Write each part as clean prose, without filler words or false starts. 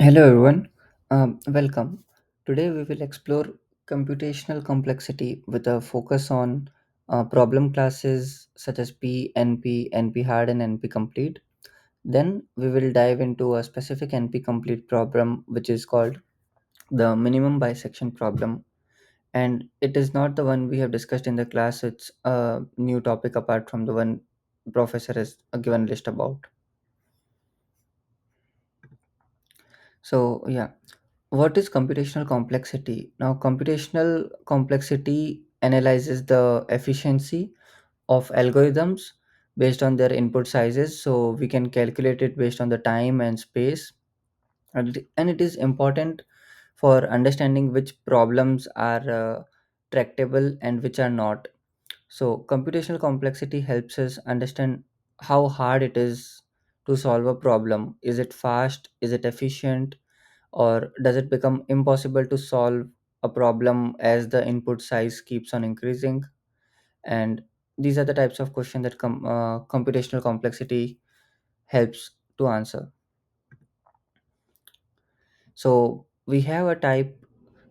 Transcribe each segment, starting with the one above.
Hello everyone, welcome. Today we will explore computational complexity with a focus on problem classes such as P, NP, NP-hard and NP-complete. Then we will dive into a specific NP-complete problem which is called the minimum bisection problem. And it is not the one we have discussed in the class, it's a new topic apart from the one professor has given list about. So yeah, what is computational complexity? Now, computational complexity analyzes the efficiency of algorithms based on their input sizes. So we can calculate it based on the time and space. And it is important for understanding which problems are tractable and which are not. So computational complexity helps us understand how hard it is to solve a problem. Is it fast? Is it efficient? Or does it become impossible to solve a problem as the input size keeps on increasing? And these are the types of questions that computational complexity helps to answer. So we have a type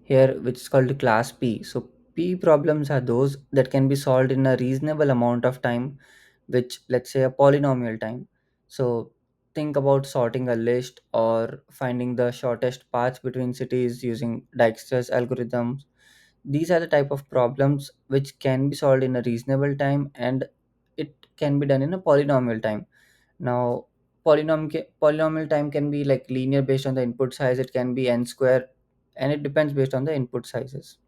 here which is called class P. So P problems are those that can be solved in a reasonable amount of time, which let's say a polynomial time. So think about sorting a list or finding the shortest path between cities using Dijkstra's algorithms. These are the type of problems which can be solved in a reasonable time, and it can be done in a polynomial time. Now, polynomial time can be like linear based on the input size. It can be n square, and it depends based on the input sizes.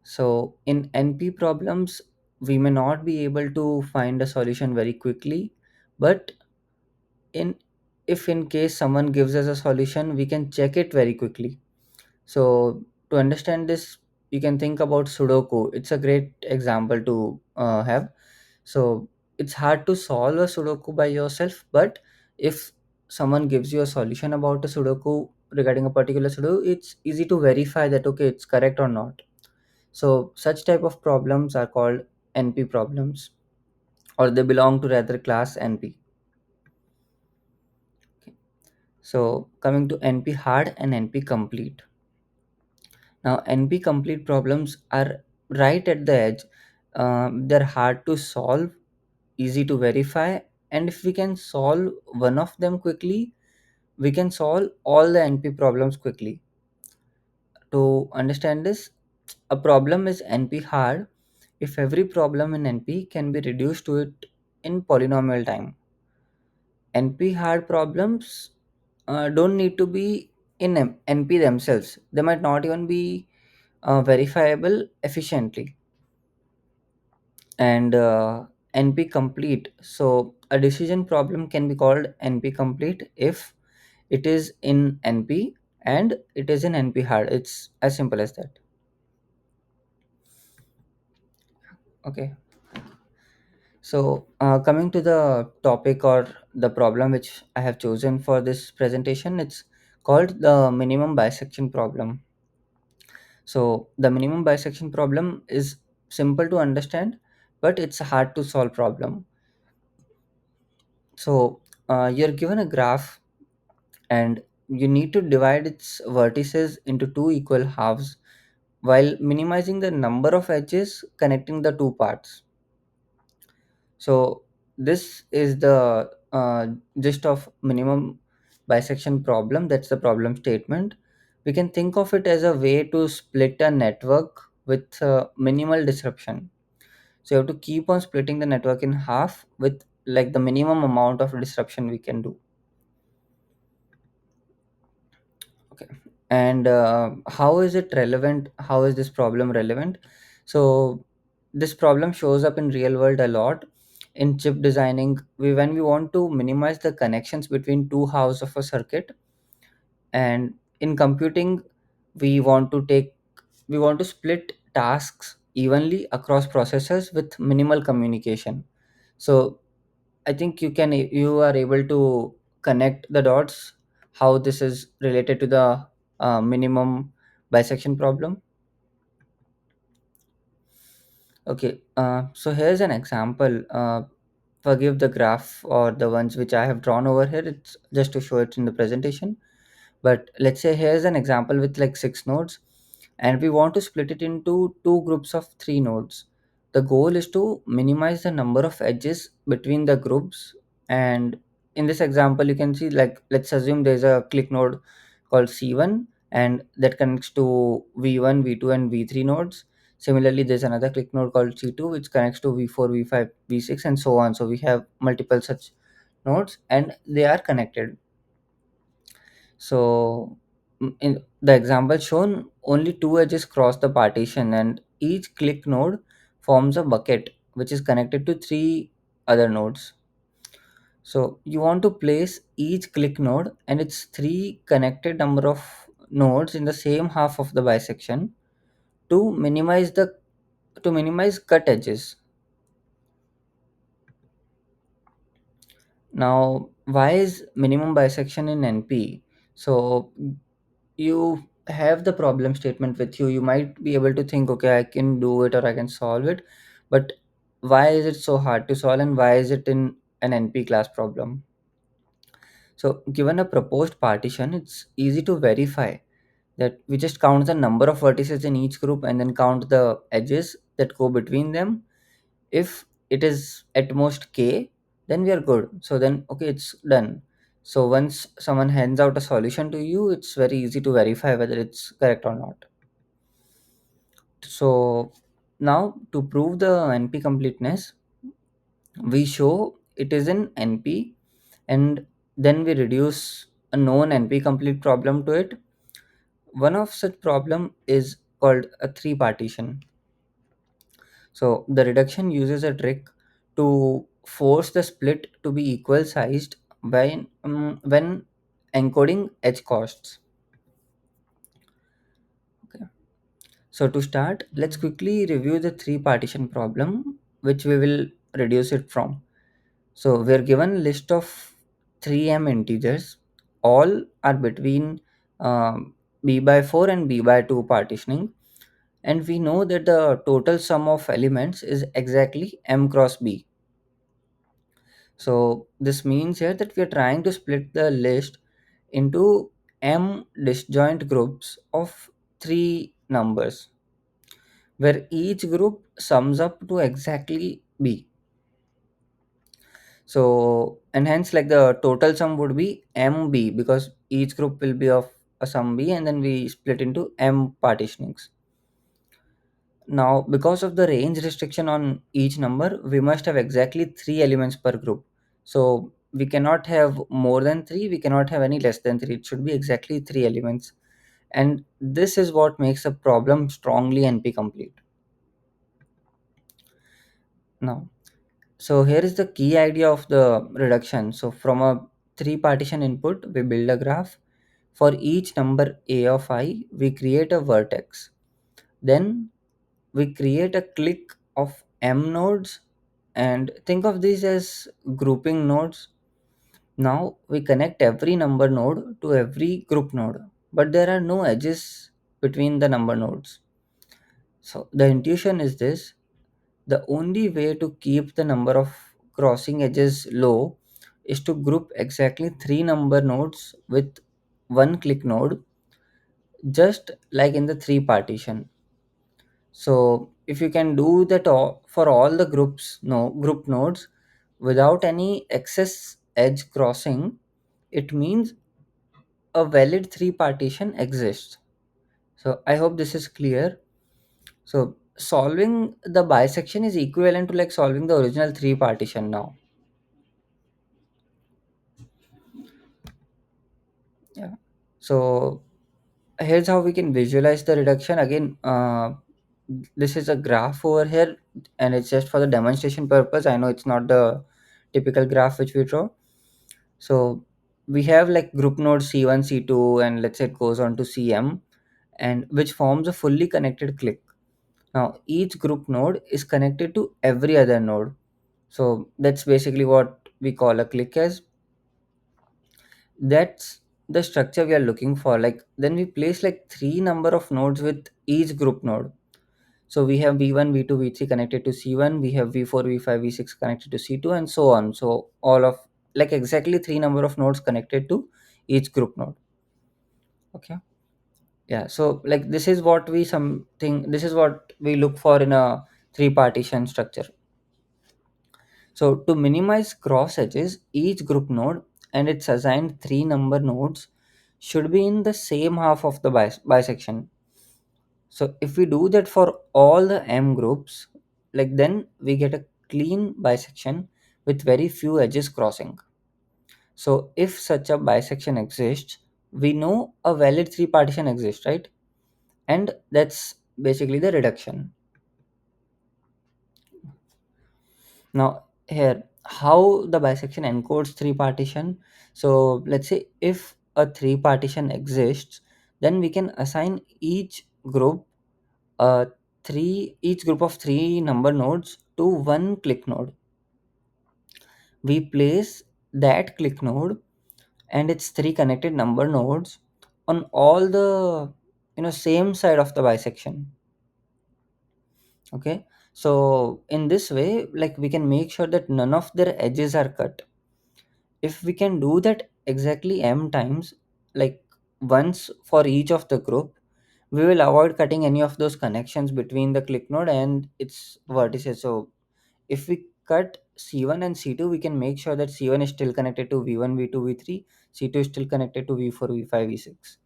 So, in NP problems, we may not be able to find a solution very quickly, but in if in case someone gives us a solution, we can check it very quickly. So, to understand this, you can think about Sudoku. It's a great example to have. So it's hard to solve a Sudoku by yourself, but if someone gives you a solution about a Sudoku regarding a particular Sudoku, it's easy to verify that okay, it's correct or not. So such type of problems are called NP problems, or they belong to rather class NP. Okay. So coming to NP hard and NP complete. Now NP complete problems are right at the edge. They're hard to solve, easy to verify, and if we can solve one of them quickly, we can solve all the NP problems quickly. To understand this, a problem is NP hard if every problem in NP can be reduced to it in polynomial time. NP hard problems don't need to be in NP themselves. They might not even be verifiable efficiently. And NP complete. So a decision problem can be called NP complete if it is in NP and it is in NP hard. It's as simple as that. Okay. So coming to the topic or the problem which I have chosen for this presentation, it's called the minimum bisection problem. So the minimum bisection problem is simple to understand, but it's a hard to solve problem. So you're given a graph and you need to divide its vertices into two equal halves while minimizing the number of edges connecting the two parts. So this is the gist of minimum bisection problem. That's the problem statement. We can think of it as a way to split a network with minimal disruption. So you have to keep on splitting the network in half with like the minimum amount of disruption we can do. Okay. And how is it relevant? How is this problem relevant? So this problem shows up in real world a lot in chip designing. When we want to minimize the connections between two halves of a circuit, and in computing, we want to take we want to split tasks evenly across processors with minimal communication. So I think you are able to connect the dots how this is related to the minimum bisection problem. Okay, so here's an example. forgive the graph or the ones which I have drawn over here. It's just to show it in the presentation. But let's say here's an example with like 6 nodes, and we want to split it into two groups of 3 nodes. The goal is to minimize the number of edges between the groups. And in this example, you can see, like, let's assume there's a click node called C1, and that connects to V1, V2, and V3 nodes. Similarly, there's another click node called C2, which connects to V4, V5, V6, and so on. So we have multiple such nodes, and they are connected. So in the example shown, only two edges cross the partition, and each click node forms a bucket which is connected to three other nodes. So you want to place each click node and its three connected number of nodes in the same half of the bisection to minimize cut edges. Now, why is minimum bisection in NP? So you have the problem statement with you, you might be able to think, okay, I can do it or I can solve it, but why is it so hard to solve, and why is it in an NP class problem? So given a proposed partition, it's easy to verify that we just count the number of vertices in each group and then count the edges that go between them. If it is at most k, then we are good. So then, okay, it's done. So once someone hands out a solution to you, it's very easy to verify whether it's correct or not. So now, to prove the NP completeness, we show it is in NP, and then we reduce a known NP complete problem to it. One of such problem is called a three partition. So the reduction uses a trick to force the split to be equal sized when encoding edge costs. Okay. So to start, let's quickly review the three partition problem, which we will reduce it from. So we're given a list of 3m integers. All are between b by 4 and b by 2 partitioning, and we know that the total sum of elements is exactly m cross b. So this means here that we are trying to split the list into m disjoint groups of three numbers, where each group sums up to exactly b. So, and hence, like, the total sum would be mb, because each group will be of a sum b, and then we split into m partitionings. Now, because of the range restriction on each number, we must have exactly three elements per group. So we cannot have more than three, we cannot have any less than three. It should be exactly three elements. And this is what makes a problem strongly NP complete. Now, so here is the key idea of the reduction. So from a three partition input, we build a graph. For each number a of I, we create a vertex. Then we create a clique of m nodes, and think of these as grouping nodes. Now we connect every number node to every group node, but there are no edges between the number nodes. So the intuition is this: the only way to keep the number of crossing edges low is to group exactly three number nodes with one click node, just like in the three partition. So if you can do that for all the groups, no group nodes, without any excess edge crossing, it means a valid three partition exists. So I hope this is clear. So solving the bisection is equivalent to like solving the original three partition now. Yeah. So here's how we can visualize the reduction. Again, this is a graph over here, and it's just for the demonstration purpose. I know it's not the typical graph which we draw. So we have like group node C1, C2, and let's say it goes on to Cm, and which forms a fully connected clique. Now each group node is connected to every other node. So that's basically what we call a clique as. That's the structure we are looking for. Like, then we place like three number of nodes with each group node. So we have v1, v2, v3 connected to c1, we have v4, v5, v6 connected to c2, and so on. So all of, like, exactly three number of nodes connected to each group node. Okay. Yeah, so like this is what we look for in a three partition structure. So to minimize cross edges, each group node and its assigned three number nodes should be in the same half of the bisection. So if we do that for all the m groups, like, then we get a clean bisection with very few edges crossing. So if such a bisection exists, we know a valid three partition exists, right? And that's basically the reduction. Now here, how the bisection encodes three partition. So let's say if a three partition exists, then we can assign uh, each group of three number nodes to one click node. We place that click node and its three connected number nodes on all the same side of the bisection. Okay, so in this way, like, we can make sure that none of their edges are cut. If we can do that exactly m times, like once for each of the group, we will avoid cutting any of those connections between the click node and its vertices. So if we cut c1 and c2, we can make sure that c1 is still connected to v1, v2, v3, c2 is still connected to v4, v5, v6.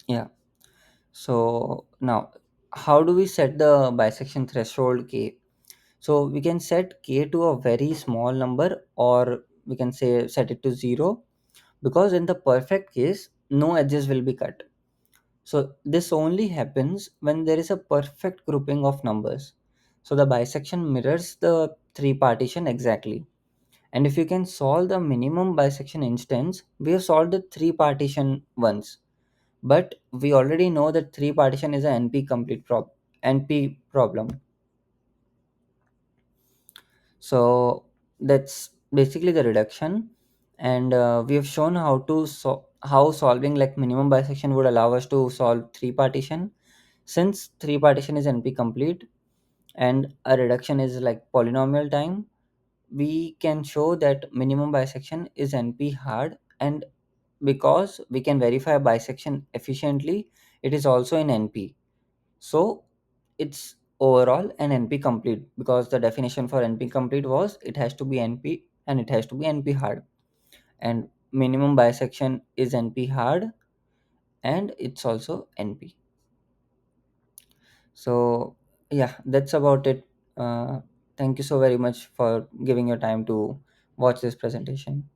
Yeah. So now, how do we set the bisection threshold k? So we can set k to a very small number, or we can say set it to 0, because in the perfect case, no edges will be cut. So this only happens when there is a perfect grouping of numbers. So the bisection mirrors the three partition exactly. And if you can solve the minimum bisection instance, we have solved the three partition once. But we already know that three partition is a NP problem. So that's basically the reduction, and we have shown how solving like minimum bisection would allow us to solve three partition. Since three partition is NP complete and a reduction is like polynomial time, we can show that minimum bisection is NP hard, and because we can verify bisection efficiently, it is also in NP. So it's overall an NP complete, because the definition for NP complete was it has to be NP and it has to be NP hard. And minimum bisection is NP hard and it's also NP. So yeah, that's about it. Thank you so very much for giving your time to watch this presentation.